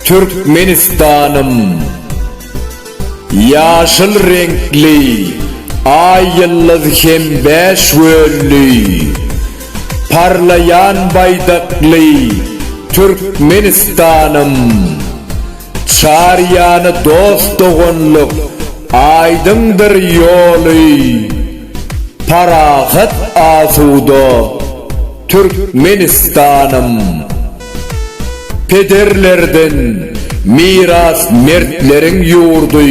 Türkmenistan'ım. Yaşıl renkli, ay yıldız hem beş völlü, parlayan baydaklı Türkmenistan'ım. Çaryanı dost doğunluk, aydındır yolu, parahat asuda Türkmenistan'ım. Pederlerden miras mertlerin yurdu,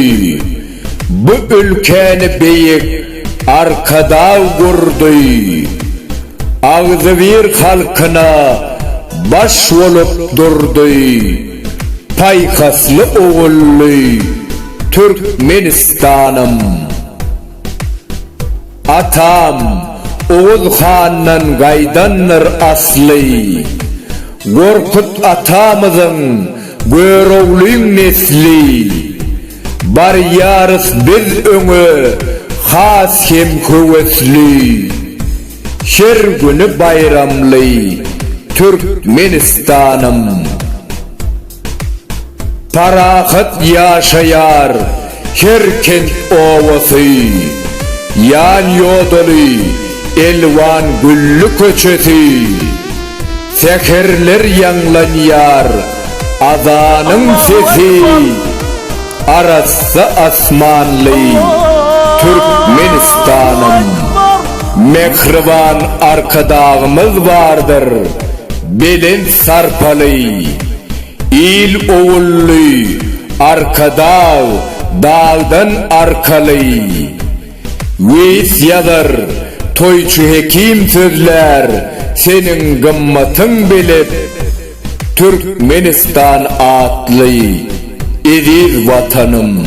bu ülkeni beyik arkada kurdu. Ağzı bir halkına baş olup durdu, paykaslı oğullu Türkmenistan'ım. Atam Oğuz Han'dan gaydanır aslı, Gorkut atamızın görevlüğün nesli, bar yarıs biz öňe has hem köwesli, her günü bayramly Türkmenistan'ım. Parahat yaşayar her kent ovası, yan yodaly elvan güllü köçesi, seherler yanlanyar azanın sesi, arası asmanlı Türkmenistan'ım. Mehriban arkadağımız vardır, belin sarpalı, il oğullu arkadağ dağdan arkalı. Veys yazar toyçu hekim sözler, senin gımmatın bilip Türkmenistan atlı eziz vatanım.